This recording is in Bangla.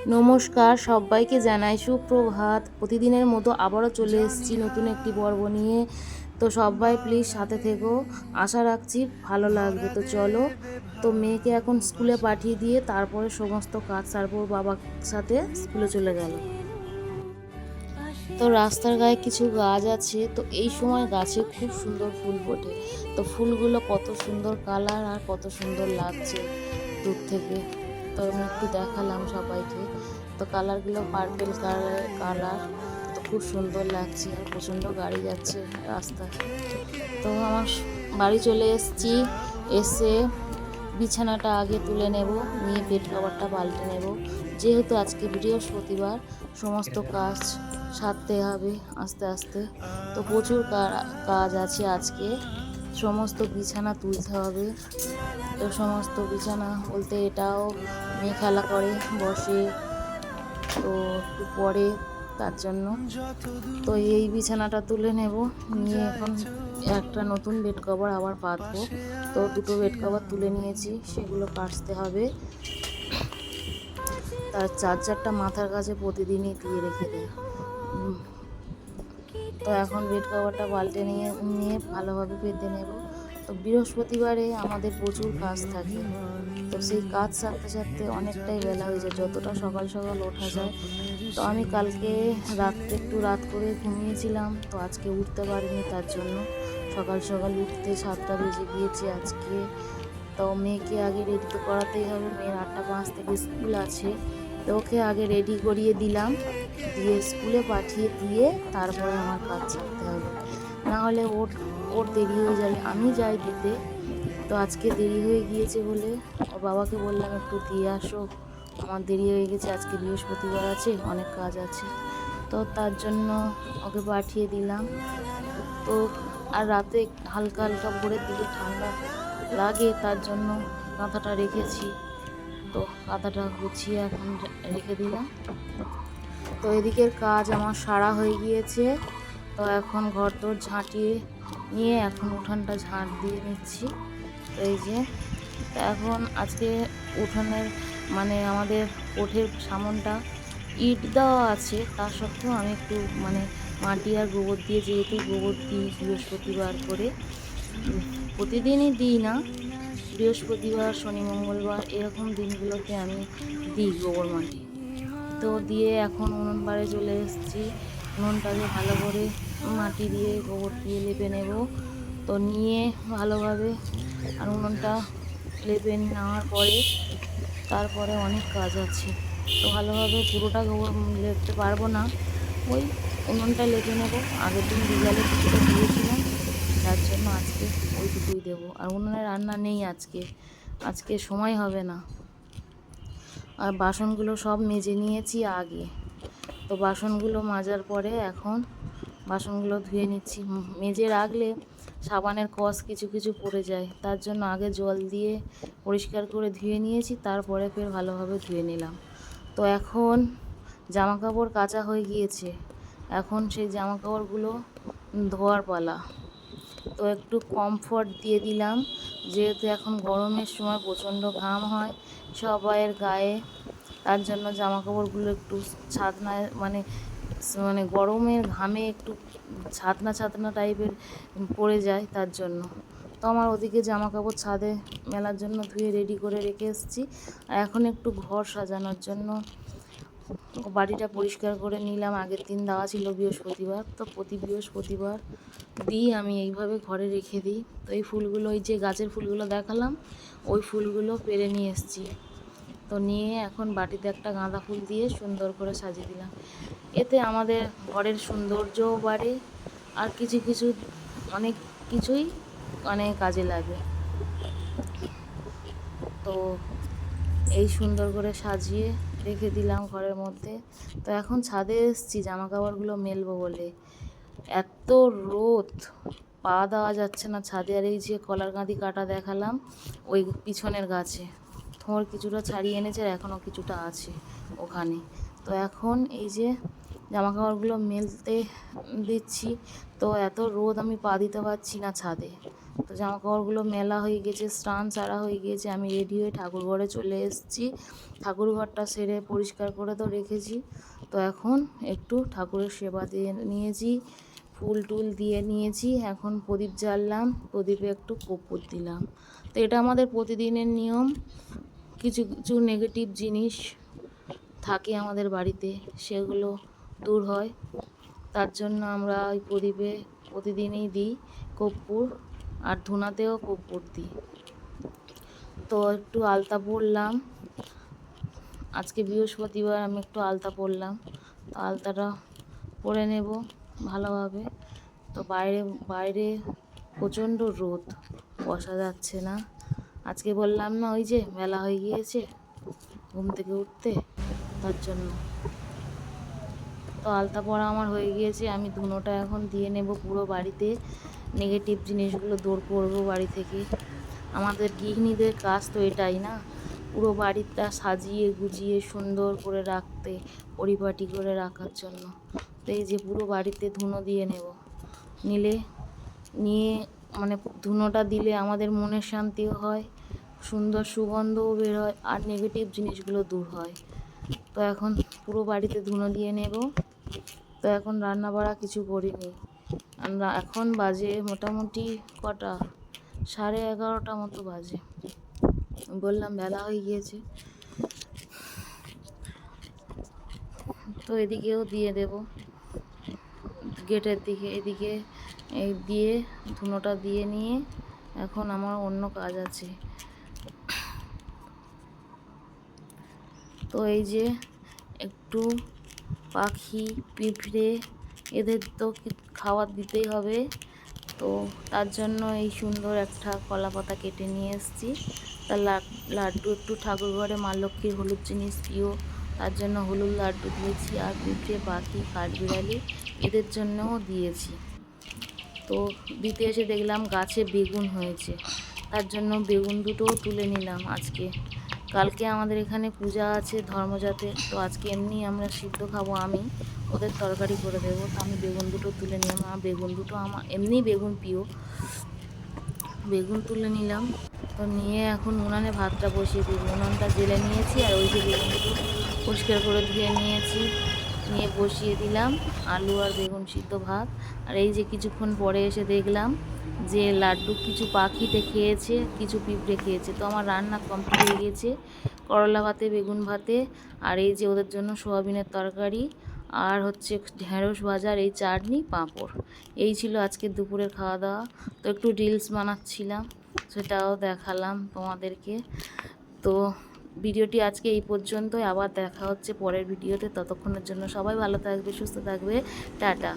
নমস্কার, সবাইকে জানাই সুপ্রভাত। প্রতিদিনের মতো আবারও চলে এসেছি নতুন একটি পর্ব নিয়ে। তো সবাই প্লিজ সাথে থেকো, আশা রাখছি ভালো লাগবে। তো চলো, তো মেয়েকে এখন স্কুলে পাঠিয়ে দিয়ে তারপরে সমস্ত কাজ সারবো। বাবার সাথে স্কুলে চলে গেল। তো রাস্তার গায়ে কিছু গাছ আছে, তো এই সময় গাছে খুব সুন্দর ফুল ফোটে। তো ফুলগুলো কত সুন্দর কালার আর কত সুন্দর লাগছে দূর থেকে। তো আমি একটু দেখালাম সবাইকে। তো কালারগুলো পার্পেল কালার, তো খুব সুন্দর লাগছে। আর প্রচণ্ড গাড়ি যাচ্ছে রাস্তায়। তো আমার বাড়ি চলে এসেছি। এসে বিছানাটা আগে তুলে নেব, নিয়ে বেড কভারটা পাল্টে নেব। যেহেতু আজকে বৃহস্পতিবার, সমস্ত কাজ সারতে হবে আস্তে আস্তে। তো প্রচুর কাজ আছে আজকে। সমস্ত বিছানা তুলতে হবে। তো সমস্ত বিছানা বলতে এটাও মেয়ে খেলা করে বসে, তো একটু পরে, তার জন্য তো এই বিছানাটা তুলে নেব। নিয়ে এখন একটা নতুন বেড কভার আবার পাতবো। তো দুটো বেড কভার তুলে নিয়েছি, সেগুলো কাচতে হবে। তার চার্জারটা মাথার কাছে প্রতিদিনই দিয়ে রেখে দেয়। তো এখন বেড কভারটা পাল্টে নিয়ে ভালোভাবে পেতে নেব। তো বৃহস্পতিবারে আমাদের প্রচুর কাজ থাকে। তো সেই কাজ সারতে সারতে অনেকটাই বেলা হয়ে যায়, যতটা সকাল সকাল ওঠা যায়। তো আমি কালকে রাত্রে একটু রাত করে ঘুমিয়েছিলাম, তো আজকে উঠতে পারিনি। তার জন্য সকাল সকাল উঠতে 7টা বেজে গিয়েছে আজকে। তো মেয়েকে আগে রেডি তো করাতেই হবে, মেয়ের 8টা 5 থেকে স্কুল আছে। তো ওকে আগে রেডি করিয়ে দিলাম, দিয়ে স্কুলে পাঠিয়ে দিয়ে তারপরে আমার কাজ ছাড়তে হবে। না হলে ওর ওর দেরি হয়ে যাবে, আমি যাই দিতে। তো আজকে দেরি হয়ে গিয়েছে বলে ওর বাবাকে বললাম একটু দিয়ে আসো, আমার দেরি হয়ে গেছে, আজকে বৃহস্পতিবার আছে, অনেক কাজ আছে। তো তার জন্য ওকে পাঠিয়ে দিলাম। তো আর রাতে হালকা হালকা ভোরের দিকে ঠান্ডা লাগে, তার জন্য কাঁথাটা রেখেছি। তো কাঁথাটা গুছিয়ে এখন রেখে দিলাম। তো এদিকের কাজ আমার সারা হয়ে গিয়েছে। তো এখন ঘরদোর ঝাঁটিয়ে নিয়ে এখন উঠানটা ঝাঁট দিয়ে নিচ্ছি। তো এই যে, তো এখন আজকে উঠানের মানে আমাদের কোঠের সামনটা ইট দেওয়া আছে, তা সত্ত্বেও আমি একটু মাটি আর গোবর দিয়ে, যেহেতু গোবর দিই বৃহস্পতিবার করে, প্রতিদিনই দিই না, বৃহস্পতিবার শনি মঙ্গলবার এরকম দিনগুলোতে আমি দিই গোবর মাটি। তো দিয়ে এখন উনুন পাড়ে চলে এসেছি। উনুনটাকে ভালো করে মাটি দিয়ে গোবর দিয়ে লেপে নেব। তো নিয়ে ভালোভাবে, আর উনুনটা লেপে নেওয়ার পরে তারপরে অনেক কাজ আছে। তো ভালোভাবে পুরোটা গোবর লেপতে পারবো না, ওই উনুনটা লেপে নেব। আগের দিন বিকালে কিছুটা দিয়েছিলাম, তার জন্য আজকে ওইটুকুই দেবো। আর উনুনে রান্না নেই আজকে, আজকে সময় হবে না। আর বাসনগুলো সব মেজে নিয়েছি আগে। তো বাসনগুলো মাজার পরে এখন বাসনগুলো ধুয়ে নিচ্ছি। মেজে রাখলে সাবানের কস কিছু কিছু পড়ে যায়, তার জন্য আগে জল দিয়ে পরিষ্কার করে ধুয়ে নিয়েছি, তারপরে ফের ভালোভাবে ধুয়ে নিলাম। তো এখন জামা কাপড় কাচা হয়ে গিয়েছে, এখন সেই জামা কাপড়গুলো ধোয়ার পালা। তো একটু কমফর্ট দিয়ে দিলাম, যেহেতু এখন গরমের সময় প্রচণ্ড ঘাম হয় সবাইয়ের গায়ে, তার জন্য জামা কাপড়গুলো একটু ছাতনায় মানে গরমের ঘামে একটু ছাতনা ছাতনা টাইপের পড়ে যায়, তার জন্য। তো আমার ওদিকে জামা কাপড় ছাদে মেলার জন্য ধুয়ে রেডি করে রেখে এসেছি। আর এখন একটু ঘর সাজানোর জন্য বাড়িটা পরিষ্কার করে নিলাম। আগের দিন দেওয়া ছিল বৃহস্পতিবার, তো প্রতি বৃহস্পতিবার দিই আমি এইভাবে ঘরে রেখে দিই। তো এই ফুলগুলো, ওই যে গাছের ফুলগুলো দেখালাম, ওই ফুলগুলো পেরে নিয়ে এসেছি। তো নিয়ে এখন বাটিতে একটা গাঁদা ফুল দিয়ে সুন্দর করে সাজিয়ে দিলাম। এতে আমাদের ঘরের সৌন্দর্যও বাড়ে, আর কিছু কিছু অনেক কিছুই কাজে লাগে। তো এই সুন্দর করে সাজিয়ে রেখে দিলাম ঘরের মধ্যে। তো এখন ছাদে এসেছি জামা কাপড়গুলো মেলবো বলে, এত রোদ, পা দেওয়া যাচ্ছে না ছাদে। আর এই যে কলার কাঁদি কাটা দেখালাম, ওই পিছনের গাছে থোঁড় কিছুটা ছাড়িয়ে এনেছে, আর এখনও কিছুটা আছে ওখানে। তো এখন এই যে জামা কাপড়গুলো মেলতে দিচ্ছি। তো এত রোদ, আমি পা দিতে পারছি না ছাদে, তো জামা কাপড়গুলো মেলা হয়ে গেছে, স্নান সারা হয়ে গিয়েছে, আমি রেডি হয়ে ঠাকুর ঘরে চলে এসেছি। ঠাকুর ঘরটা সেরে পরিষ্কার করে তো রেখেছি। তো এখন একটু ঠাকুরের সেবা দিয়ে নিয়েছি, ফুল টুল দিয়ে নিয়েছি। এখন প্রদীপ জ্বাললাম, প্রদীপে একটু কর্পূর দিলাম। তো এটা আমাদের প্রতিদিনের নিয়ম। কিছু কিছু নেগেটিভ জিনিস থাকে আমাদের বাড়িতে, সেগুলো দূর হয়। তার জন্য আমরা ওই প্রদীপে প্রতিদিনই দিই কর্পূর, আর ধুনাতেও কর্পূর দিই। তো একটু আলতা পরলাম, আজকে বৃহস্পতিবার, আমি একটু আলতা পরলাম। তো আলতাটা পরে নেব ভালোভাবে। তো বাইরে প্রচণ্ড রোদ, বসা যাচ্ছে না। আজকে বললাম না, ওই যে মেলা হয়ে গিয়েছে ঘুম থেকে উঠতে, তার জন্য। তো আলতা পরা আমার হয়ে গিয়েছে, আমি ধুনোটা এখন দিয়ে নেব পুরো বাড়িতে। নেগেটিভ জিনিসগুলো দূর করবো বাড়ি থেকে। আমাদের গৃহিণীদের কাজ তো এটাই না, পুরো বাড়িটা সাজিয়ে গুজিয়ে সুন্দর করে রাখতে, পরিপাটি করে রাখার জন্য। তো এই যে পুরো বাড়িতে ধুনো দিয়ে নেব, নিয়ে মানে ধুনোটা দিলে আমাদের মনের শান্তিও হয়, সুন্দর সুগন্ধও বের হয়, আর নেগেটিভ জিনিসগুলো দূর হয়। তো এখন পুরো বাড়িতে ধুনো দিয়ে নেব। তো এখন রান্না বাড়া কিছু করিনি, আমরা এখন বাজে মোটামুটি কটা, 11:30 মতো বাজে। বললাম বেলা হয়ে গিয়েছে। তো এদিকেও দিয়ে দেব, গেটের দিকে এদিকে এই দিয়ে ধুনোটা দিয়ে নিয়ে এখন আমার অন্য কাজ আছে। তো এই যে একটু পাখি পিঁপড়ে, এদের তো খাবার দিতেই হবে। তো তার জন্য এই সুন্দর একটা কলা পাতা কেটে নিয়ে এসেছি। তার লাড্ডু একটু ঠাকুর ঘরে মা লক্ষ্মীর হলুদ জিনিস প্রিয়, তার জন্য হলুদ লাড্ডু দিয়েছি। আর পিঁপড়ে, পাখি, কাঠবিড়ালি এদের জন্যও দিয়েছি। তো দিতে এসে দেখলাম গাছে বেগুন হয়েছে, তার জন্য বেগুন দুটোও তুলে নিলাম আজকে। কালকে আমাদের এখানে পূজা আছে ধর্মজাতের, তো আজকে এমনি আমরা সিদ্ধ খাবো, আমি ওদের তরকারি করে দেবো। তো আমি বেগুন দুটো তুলে নিলাম, আর বেগুন দুটো আমার এমনি বেগুন প্রিয়, বেগুন তুলে নিলাম। তো নিয়ে এখন উনানে ভাতটা বসিয়ে দেবো, উনানটা জেলে নিয়েছি। আর ওই যে বেগুন দুটো পরিষ্কার করে ধুয়ে নিয়েছি, নিয়ে বসিয়ে দিলাম আলু আর বেগুন সিদ্ধ ভাত। আর এই যে কিছুক্ষণ পরে এসে দেখলাম যে লাড্ডু কিছু পাখিতে খেয়েছে, কিছু পিঁপড়ে খেয়েছে। তো আমার রান্না কমপ্লিট হয়ে গেছে, করলা ভাতে, বেগুন ভাতে, আর এই যে ওদের জন্য সোয়াবিনের তরকারি, আর হচ্ছে ঢেঁড়স ভাজার এই চাটনি, পাঁপড়। এই ছিল আজকের দুপুরের খাওয়া দাওয়া। তো একটু রিলস বানাচ্ছিলাম, সেটাও দেখালাম তোমাদেরকে। তো ভিডিওটি আজকে এই পর্যন্তই, আবার দেখা হচ্ছে পরের ভিডিওতে। ততক্ষণের জন্য সবাই ভালো থাকবে, সুস্থ থাকবে, টাটা।